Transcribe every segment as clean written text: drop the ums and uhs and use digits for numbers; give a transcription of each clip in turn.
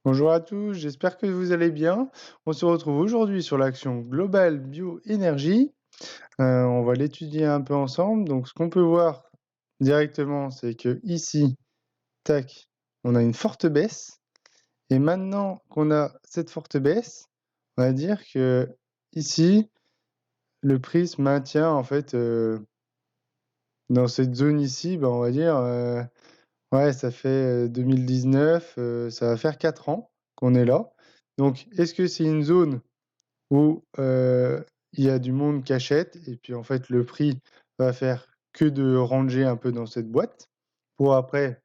Bonjour à tous, j'espère que vous allez bien. On se retrouve aujourd'hui sur l'action globale bioénergie. On va l'étudier un peu ensemble. Donc, ce qu'on peut voir directement, c'est que ici, tac, on a une forte baisse. Et maintenant qu'on a cette forte baisse, on va dire que ici, le prix se maintient en fait dans cette zone ici. On va dire, ouais, ça fait 2019, ça va faire 4 ans qu'on est là. Donc, est-ce que c'est une zone où il y a du monde qui achète et puis en fait le prix va faire que de ranger un peu dans cette boîte pour après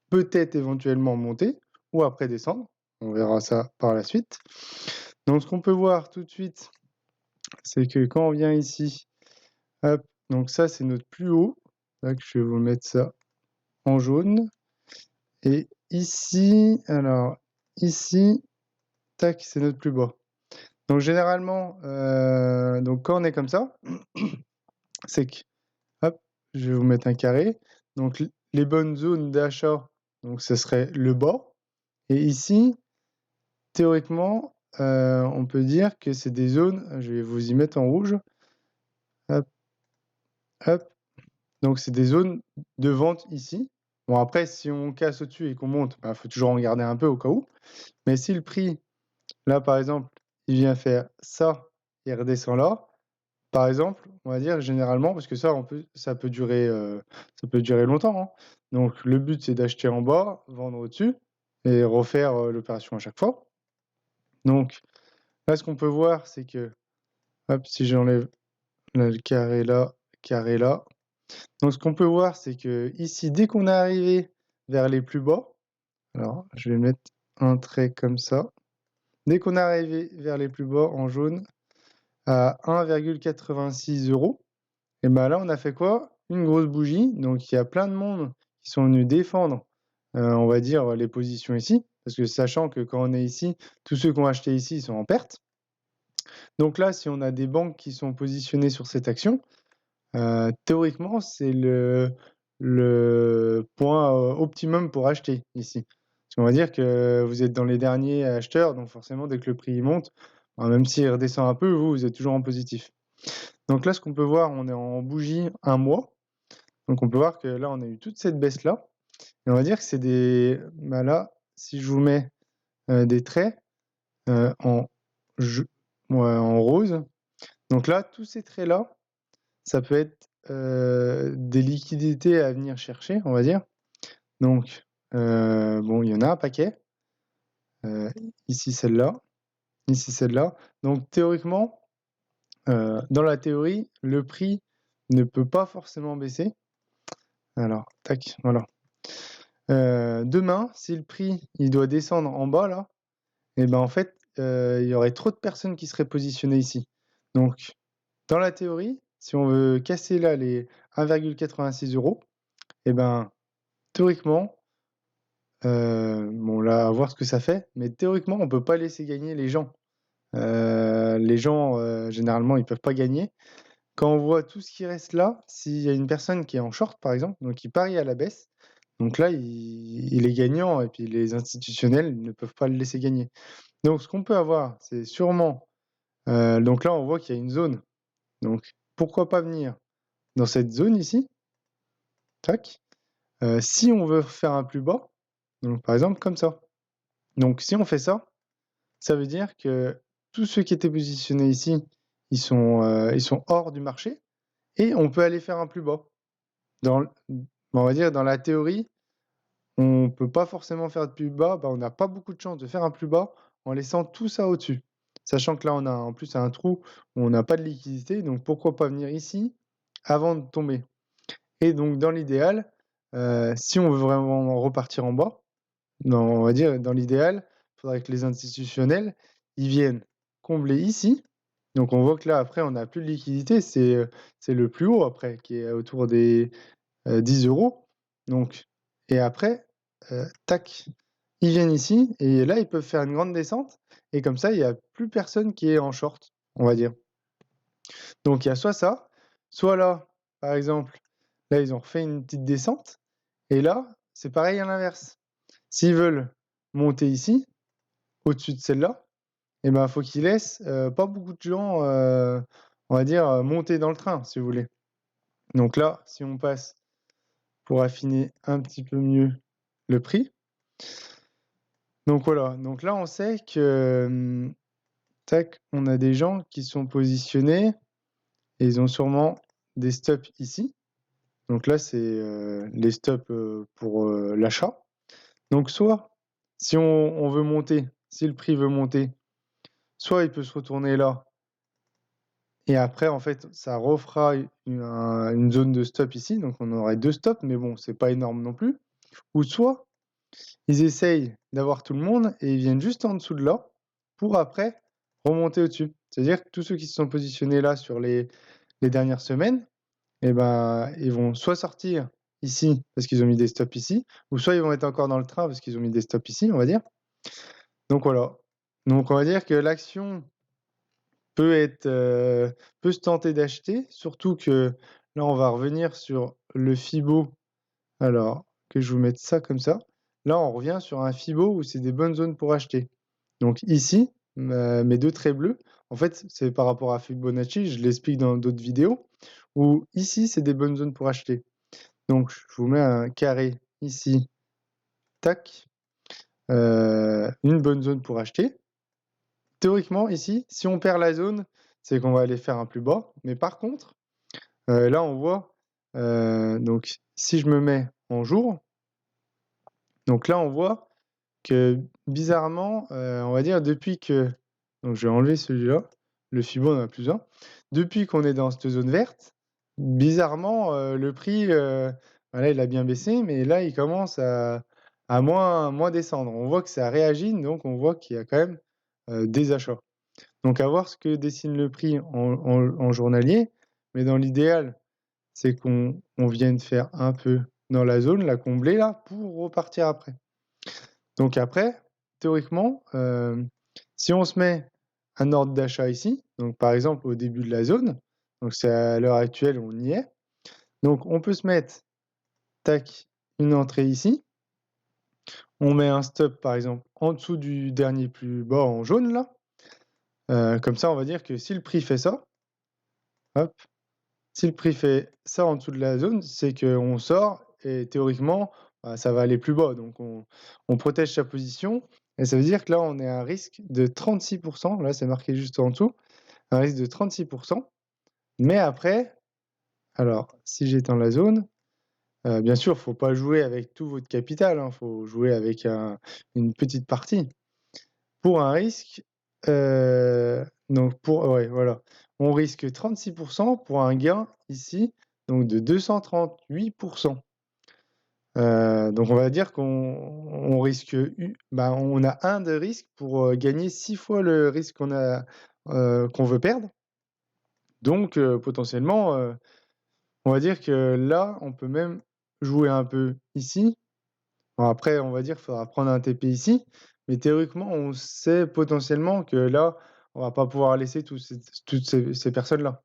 peut-être éventuellement monter ou après descendre. On verra ça par la suite. Donc ce qu'on peut voir tout de suite, c'est que quand on vient ici, hop, donc ça c'est notre plus haut. Tac, je vais vous mettre ça en jaune. Et ici, alors ici, tac, c'est notre plus bas. Donc généralement, donc quand on est comme ça, c'est que, hop, je vais vous mettre un carré. Donc les bonnes zones d'achat, donc ce serait le bas. Et ici, théoriquement, on peut dire que c'est des zones, je vais vous y mettre en rouge. Hop, hop. Donc c'est des zones de vente ici. Bon après, si on casse au-dessus et qu'on monte, il faut toujours en garder un peu au cas où. Mais si le prix, là par exemple, il vient faire ça et redescend là, par exemple, on va dire généralement, parce que ça, ça peut durer longtemps, hein. Donc le but, c'est d'acheter en bas, vendre au-dessus et refaire l'opération à chaque fois. Donc là, ce qu'on peut voir, c'est que, hop, si j'enlève là, le carré là. Donc ce qu'on peut voir, c'est que ici, dès qu'on est arrivé vers les plus bas, alors je vais mettre un trait comme ça. Dès qu'on est arrivé vers les plus bas en jaune à 1,86 euros, et ben là, on a fait quoi? Une grosse bougie. Donc, il y a plein de monde qui sont venus défendre, on va dire, les positions ici. Parce que sachant que quand on est ici, tous ceux qui ont acheté ici, ils sont en perte. Donc là, si on a des banques qui sont positionnées sur cette action, théoriquement, c'est le point optimum pour acheter ici. Parce qu'on va dire que vous êtes dans les derniers acheteurs, donc forcément, dès que le prix il monte, même s'il redescend un peu, vous êtes toujours en positif. Donc là, ce qu'on peut voir, on est en bougie un mois. Donc on peut voir que là, on a eu toute cette baisse-là. Et on va dire que c'est des... là, si je vous mets des traits en, je- ouais, en rose, donc là, tous ces traits-là, ça peut être des liquidités à venir chercher, on va dire. Donc, bon, il y en a un paquet. Euh, ici, celle-là. Ici, celle-là. Donc théoriquement, dans la théorie, le prix ne peut pas forcément baisser. Alors, tac, voilà. Demain, si le prix il doit descendre en bas là, et ben en fait, il y aurait trop de personnes qui seraient positionnées ici. Donc, dans la théorie, si on veut casser là les 1,86 euros, et ben théoriquement, bon là, à voir ce que ça fait, mais théoriquement, on peut pas laisser gagner les gens. Les gens, généralement, ils peuvent pas gagner. Quand on voit tout ce qui reste là, s'il y a une personne qui est en short, par exemple, donc qui parie à la baisse, donc là, il est gagnant et puis les institutionnels ne peuvent pas le laisser gagner. Donc, ce qu'on peut avoir, c'est sûrement. Donc là, on voit qu'il y a une zone. Donc, pourquoi pas venir dans cette zone ici? Tac. Si on veut faire un plus bas, donc par exemple comme ça. Donc, si on fait ça, ça veut dire que tous ceux qui étaient positionnés ici, ils sont hors du marché et on peut aller faire un plus bas. Dans, on va dire dans la théorie, on ne peut pas forcément faire de plus bas, on n'a pas beaucoup de chances de faire un plus bas en laissant tout ça au-dessus. Sachant que là, on a en plus un trou où on n'a pas de liquidité, donc pourquoi pas venir ici avant de tomber. Et donc, dans l'idéal, si on veut vraiment repartir en bas, on va dire dans l'idéal, il faudrait que les institutionnels ils viennent combler ici. Donc, on voit que là, après, on n'a plus de liquidité, c'est le plus haut après, qui est autour des 10 euros. Donc, et après, tac, ils viennent ici et là, ils peuvent faire une grande descente. Et comme ça, il n'y a plus personne qui est en short, on va dire. Donc, il y a soit ça, soit là, par exemple, là, ils ont refait une petite descente. Et là, c'est pareil à l'inverse. S'ils veulent monter ici, au-dessus de celle-là, et ben, faut qu'il laisse, pas beaucoup de gens, on va dire, monter dans le train, si vous voulez. Donc là, si on passe pour affiner un petit peu mieux le prix. Donc voilà, donc là, on sait que, tac, on a des gens qui sont positionnés et ils ont sûrement des stops ici. Donc là, c'est, les stops, pour, l'achat. Donc soit, si on veut monter, si le prix veut monter, soit il peut se retourner là et après, en fait, ça refera une zone de stop ici, donc on aurait 2 stops, mais bon, c'est pas énorme non plus. Ou soit, ils essayent d'avoir tout le monde et ils viennent juste en dessous de là pour après remonter au-dessus. C'est-à-dire que tous ceux qui se sont positionnés là sur les dernières semaines, et ben, ils vont soit sortir ici parce qu'ils ont mis des stops ici, ou soit ils vont être encore dans le train parce qu'ils ont mis des stops ici, on va dire. Donc voilà. Donc on va dire que l'action peut être, peut se tenter d'acheter, surtout que là, on va revenir sur le Fibo. Alors, que je vous mette ça comme ça. Là, on revient sur un Fibo où c'est des bonnes zones pour acheter. Donc ici, mes 2 traits bleus, en fait, c'est par rapport à Fibonacci, je l'explique dans d'autres vidéos, où ici, c'est des bonnes zones pour acheter. Donc je vous mets un carré ici, tac, une bonne zone pour acheter. Théoriquement, ici, si on perd la zone, c'est qu'on va aller faire un plus bas. Mais par contre, là, on voit, donc si je me mets en jour, donc là, on voit que bizarrement, on va dire depuis que donc je vais enlever celui-là, le Fibo, on en a plus un. Depuis qu'on est dans cette zone verte, bizarrement, le prix, bah, là, il a bien baissé, mais là, il commence à moins descendre. On voit que ça réagit, donc on voit qu'il y a quand même, des achats. Donc à voir ce que dessine le prix en journalier, mais dans l'idéal, c'est qu'on vienne faire un peu dans la zone, la combler là, pour repartir après. Donc après, théoriquement, si on se met un ordre d'achat ici, donc par exemple au début de la zone, donc c'est à l'heure actuelle, on y est. Donc on peut se mettre, tac, une entrée ici. On met un stop par exemple en dessous du dernier plus bas en jaune là. Comme ça, on va dire que si le prix fait ça, hop, si le prix fait ça en dessous de la zone, c'est qu'on sort et théoriquement, bah, ça va aller plus bas. Donc on protège sa position et ça veut dire que là, on est à un risque de 36 là, c'est marqué juste en dessous, un risque de 36. Mais après, alors si j'éteins la zone, bien sûr, il ne faut pas jouer avec tout votre capital, hein, faut jouer avec une petite partie. Pour un risque, donc ouais, voilà. On risque 36 pour un gain ici, donc de 238. Donc on va dire qu'on risque on a 1 de risque pour, gagner 6 fois le risque qu'on veut perdre. Donc potentiellement, on va dire que là, on peut même jouer un peu ici. Bon après, on va dire, qu'il faudra prendre un TP ici, mais théoriquement, on sait potentiellement que là, on va pas pouvoir laisser toutes ces personnes-là.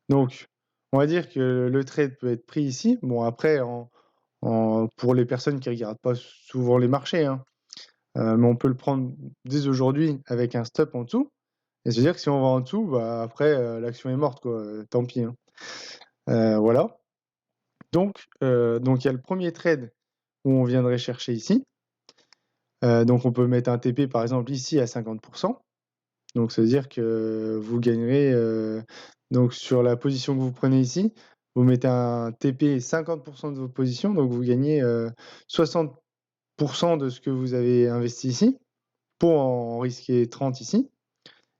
Donc, on va dire que le trade peut être pris ici. Bon après pour les personnes qui regardent pas souvent les marchés, hein, mais on peut le prendre dès aujourd'hui avec un stop en dessous et se dire que si on va en dessous, bah, après, l'action est morte quoi, tant pis, hein. Voilà. Donc il y a le premier trade où on viendrait chercher ici. Donc on peut mettre un TP par exemple ici à 50. Donc ça veut dire que vous gagnerez, donc sur la position que vous prenez ici, vous mettez un TP 50 de votre position, donc vous gagnez, 60 de ce que vous avez investi ici, pour en risquer 30 ici.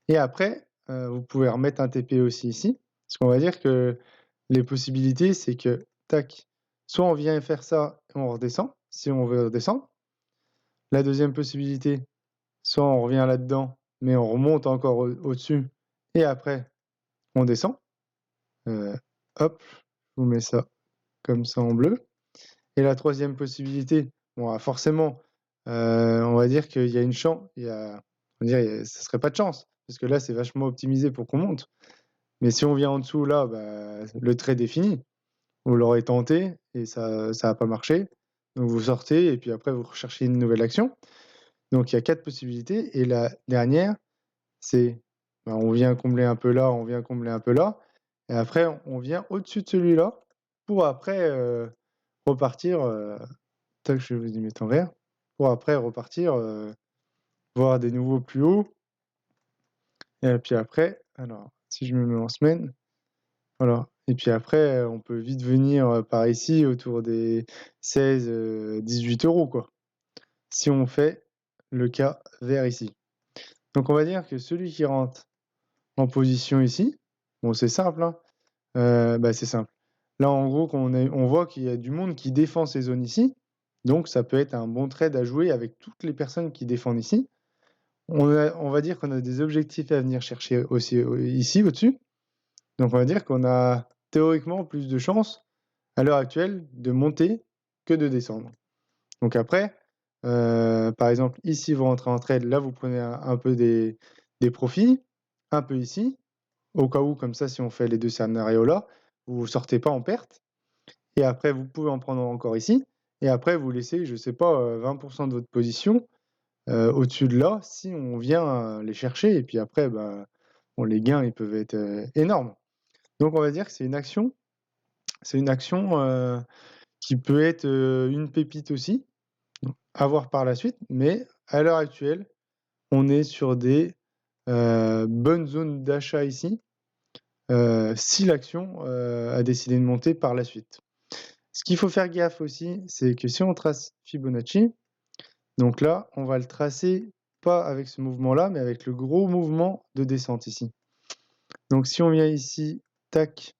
Et après, vous pouvez remettre un TP aussi ici. Parce qu'on va dire que les possibilités, c'est que, tac, soit on vient faire ça et on redescend, si on veut redescendre. La deuxième possibilité, soit on revient là-dedans, mais on remonte encore au-dessus et après on descend. Hop, je vous mets ça comme ça en bleu. Et la troisième possibilité, bon, forcément, on va dire qu'il y a une chance, on va dire, ça serait pas de chance, parce que là, c'est vachement optimisé pour qu'on monte. Mais si on vient en dessous, là, bah, le trade est fini. Vous l'aurez tenté et ça a pas marché. Donc vous sortez et puis après vous recherchez une nouvelle action. Donc il y a 4 possibilités et la dernière, c'est, bah, on vient combler un peu là, on vient combler un peu là et après on vient au-dessus de celui-là pour après, repartir, tac, je vais vous y mettre en vert, pour après repartir, voir des nouveaux plus hauts et puis après alors si je me mets en semaine, voilà et puis après, on peut vite venir, par ici autour des 16, 18 € quoi, si on fait le cas vert ici. Donc on va dire que celui qui rentre en position ici, bon c'est simple, hein, bah, c'est simple. Là en gros on voit qu'il y a du monde qui défend ces zones ici, donc ça peut être un bon trade à jouer avec toutes les personnes qui défendent ici. On va dire qu'on a des objectifs à venir chercher aussi, ici au-dessus, donc on va dire qu'on a théoriquement plus de chances, à l'heure actuelle, de monter que de descendre. Donc après, par exemple ici vous rentrez en trade, là vous prenez un peu des profits, un peu ici, au cas où comme ça si on fait les 2 scénarios-là, vous sortez pas en perte et après vous pouvez en prendre encore ici et après vous laissez, je sais pas, 20 de votre position, au-dessus de là, si on vient, les chercher et puis après, bah, bon les gains ils peuvent être, énormes. Donc on va dire que c'est une action, qui peut être, une pépite aussi, à voir par la suite, mais à l'heure actuelle, on est sur des, bonnes zones d'achat ici, si l'action, a décidé de monter par la suite. Ce qu'il faut faire gaffe aussi, c'est que si on trace Fibonacci, donc là, on va le tracer pas avec ce mouvement-là, mais avec le gros mouvement de descente ici. Donc si on vient ici, tac,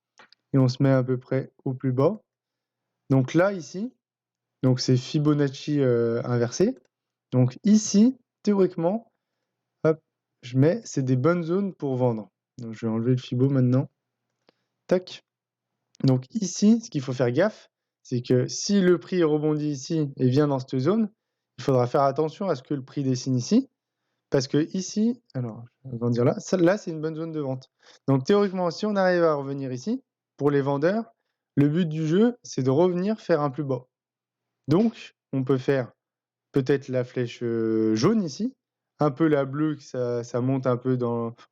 et on se met à peu près au plus bas. Donc là, ici, donc c'est Fibonacci, inversé. Donc ici, théoriquement, hop, je mets, c'est des bonnes zones pour vendre. Donc je vais enlever le Fibo maintenant. Tac. Donc ici, ce qu'il faut faire gaffe, c'est que si le prix rebondit ici et vient dans cette zone, il faudra faire attention à ce que le prix dessine ici. Parce que ici, alors, je vais agrandir là, là c'est une bonne zone de vente. Donc théoriquement, si on arrive à revenir ici, pour les vendeurs, le but du jeu, c'est de revenir faire un plus bas. Donc, on peut faire peut-être la flèche jaune ici, un peu la bleue, que ça monte un peu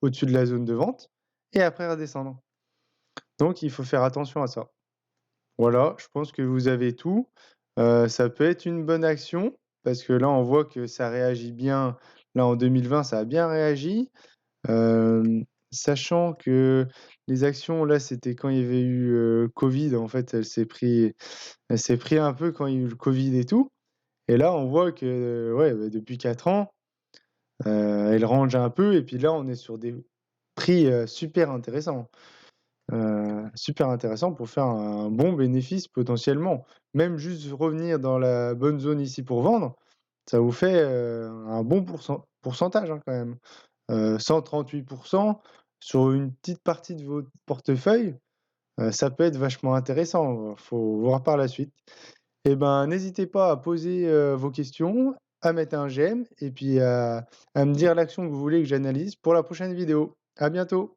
au-dessus de la zone de vente, et après redescendre. Donc, il faut faire attention à ça. Voilà, je pense que vous avez tout. Ça peut être une bonne action, parce que là, on voit que ça réagit bien. Là, en 2020, ça a bien réagi. Sachant que les actions, là, c'était quand il y avait eu Covid, en fait, elle s'est pris un peu quand il y a eu le Covid et tout. Et là, on voit que ouais, bah, depuis 4 ans, elle range un peu et puis là, on est sur des prix, super intéressants pour faire un bon bénéfice potentiellement. Même juste revenir dans la bonne zone ici pour vendre, ça vous fait, un bon pourcentage, hein, quand même. 138 sur une petite partie de votre portefeuille, ça peut être vachement intéressant, faut voir par la suite. Et ben, n'hésitez pas à poser, vos questions, à mettre un j'aime et puis à me dire l'action que vous voulez que j'analyse pour la prochaine vidéo. À bientôt!